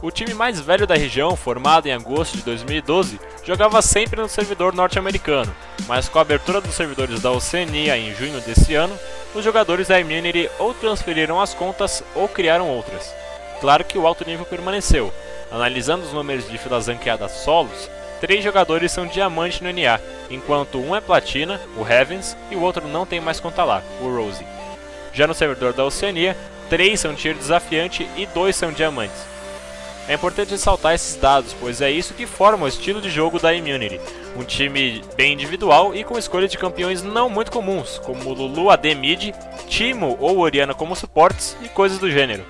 O time mais velho da região, formado em agosto de 2012, jogava sempre no servidor norte-americano, mas com a abertura dos servidores da Oceania em junho desse ano, os jogadores da Immunity ou transferiram as contas ou criaram outras. Claro que o alto nível permaneceu. Analisando os números de filas ranqueadas solos, 3 jogadores são diamante no NA, enquanto um é platina, o Heavens, e o outro não tem mais conta lá, o Rosie. Já no servidor da Oceania, 3 são tier desafiante e 2 são diamantes. É importante ressaltar esses dados, pois é isso que forma o estilo de jogo da Immunity, um time bem individual e com escolha de campeões não muito comuns, como Lulu AD Mid, Teemo ou Orianna como suportes e coisas do gênero.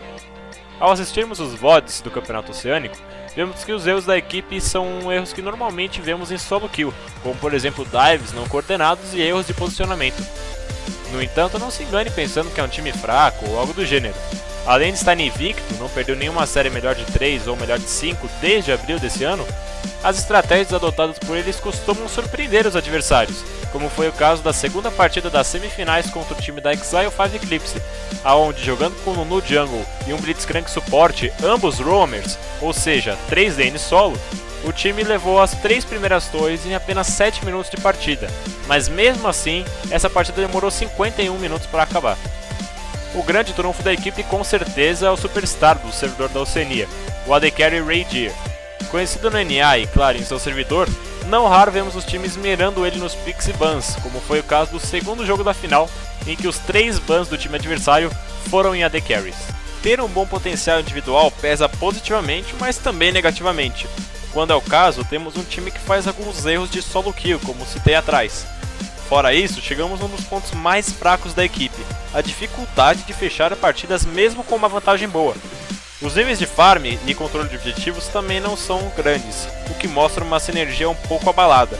Ao assistirmos os VODs do Campeonato Oceânico, vemos que os erros da equipe são erros que normalmente vemos em solo kill, como por exemplo dives não coordenados e erros de posicionamento. No entanto, não se engane pensando que é um time fraco ou algo do gênero. Além de estar invicto, não perdeu nenhuma série melhor de 3 ou melhor de 5 desde abril desse ano, as estratégias adotadas por eles costumam surpreender os adversários, como foi o caso da segunda partida das semifinais contra o time da Exile 5 Eclipse, aonde jogando com Nunu Jungle e um Blitzcrank suporte, ambos roamers, ou seja, 3 lanes solo, o time levou as 3 primeiras torres em apenas 7 minutos de partida, mas mesmo assim, essa partida demorou 51 minutos para acabar. O grande trunfo da equipe com certeza é o superstar do servidor da Oceania, o AD Carry Raygear. Conhecido no NA e, claro, em seu servidor, não raro vemos os times mirando ele nos picks e bans, como foi o caso do segundo jogo da final, em que os 3 bans do time adversário foram em AD Carries. Ter um bom potencial individual pesa positivamente, mas também negativamente. Quando é o caso, temos um time que faz alguns erros de solo kill, como citei atrás. Fora isso, chegamos a um dos pontos mais fracos da equipe, a dificuldade de fechar partidas mesmo com uma vantagem boa. Os níveis de farm e controle de objetivos também não são grandes, o que mostra uma sinergia um pouco abalada.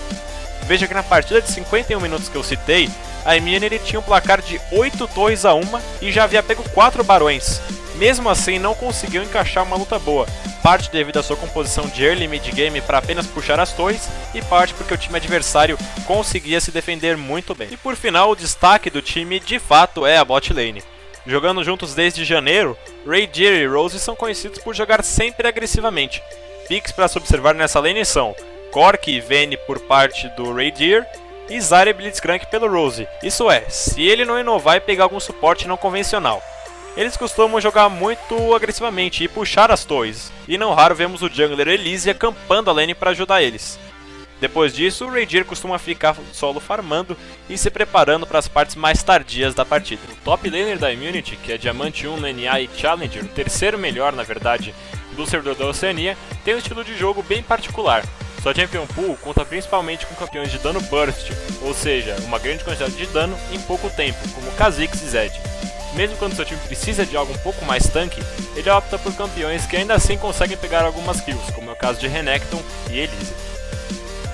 Veja que na partida de 51 minutos que eu citei, a Immunity tinha um placar de 8 torres a 1 e já havia pego 4 barões. Mesmo assim, não conseguiu encaixar uma luta boa, parte devido à sua composição de early mid game para apenas puxar as torres, e parte porque o time adversário conseguia se defender muito bem. E por final, o destaque do time de fato é a bot lane. Jogando juntos desde janeiro, Raygear e Rosie são conhecidos por jogar sempre agressivamente. Picks para se observar nessa lane são Corki e Vayne por parte do Raygear, e Zarya e Blitzcrank pelo Rosie, isso é, se ele não inovar e pegar algum suporte não convencional. Eles costumam jogar muito agressivamente e puxar as torres, e não raro vemos o jungler Elise acampando a lane para ajudar eles. Depois disso, o Raygear costuma ficar solo farmando e se preparando para as partes mais tardias da partida. O top laner da Immunity, que é Diamante 1 no NA e Challenger, o terceiro melhor na verdade do servidor da Oceania, tem um estilo de jogo bem particular. Sua Champion Pool conta principalmente com campeões de dano burst, ou seja, uma grande quantidade de dano em pouco tempo, como Kha'Zix e Zed. Mesmo quando seu time precisa de algo um pouco mais tanque, ele opta por campeões que ainda assim conseguem pegar algumas kills, como é o caso de Renekton e Elise.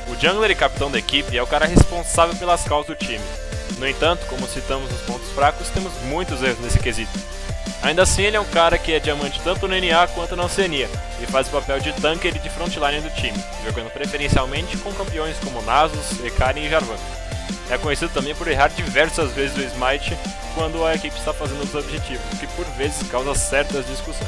O jungler e capitão da equipe é o cara responsável pelas calls do time. No entanto, como citamos nos pontos fracos, temos muitos erros nesse quesito. Ainda assim, ele é um cara que é diamante tanto no NA quanto na Oceania, e faz o papel de tanker e de frontline do time, jogando preferencialmente com campeões como Nasus, Ekari e Jarvan. É conhecido também por errar diversas vezes o Smite quando a equipe está fazendo os objetivos, o que por vezes causa certas discussões.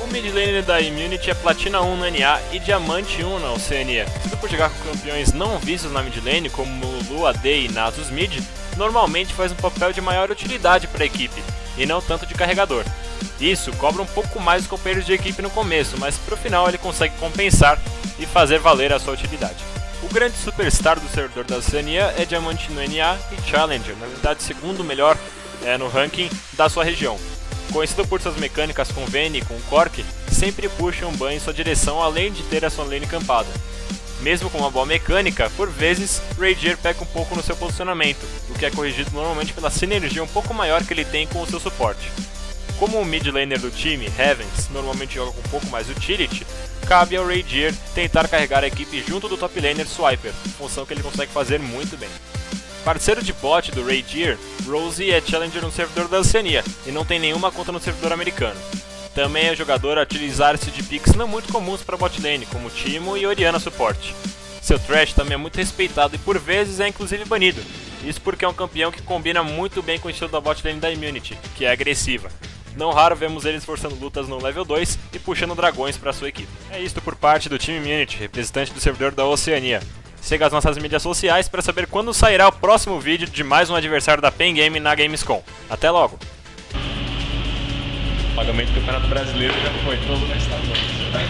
O mid laner da Immunity é Platina 1 no NA e Diamante 1 na Oceania. Se por jogar com campeões não vistos na mid lane, como Lulu AD e Nasus mid, normalmente faz um papel de maior utilidade para a equipe, e não tanto de carregador. Isso cobra um pouco mais os companheiros de equipe no começo, mas pro final ele consegue compensar e fazer valer a sua utilidade. O grande superstar do servidor da Oceania é Diamante no NA e Challenger, na verdade segundo melhor no ranking da sua região. Conhecido por suas mecânicas com Vayne e com Corki, sempre puxa um ban em sua direção além de ter a sua lane campada. Mesmo com uma boa mecânica, por vezes, Raygear peca um pouco no seu posicionamento, o que é corrigido normalmente pela sinergia um pouco maior que ele tem com o seu suporte. Como o mid laner do time, Heavens, normalmente joga com um pouco mais utility, cabe ao Raygear tentar carregar a equipe junto do top laner Swiper, função que ele consegue fazer muito bem. Parceiro de bot do Raygear, Rosie é Challenger no servidor da Oceania e não tem nenhuma conta no servidor americano. Também é jogador a utilizar-se de picks não muito comuns para bot lane, como Teemo e Orianna suporte. Seu Thresh também é muito respeitado e por vezes é inclusive banido, isso porque é um campeão que combina muito bem com o estilo da bot lane da Immunity, que é agressiva. Não raro vemos eles forçando lutas no level 2 e puxando dragões para sua equipe. É isto por parte do time Immunity, representante do servidor da Oceania. Siga as nossas mídias sociais para saber quando sairá o próximo vídeo de mais um adversário da Pen Game na Gamescom. Até logo! O pagamento do Campeonato Brasileiro já foi todo na estadual. Vai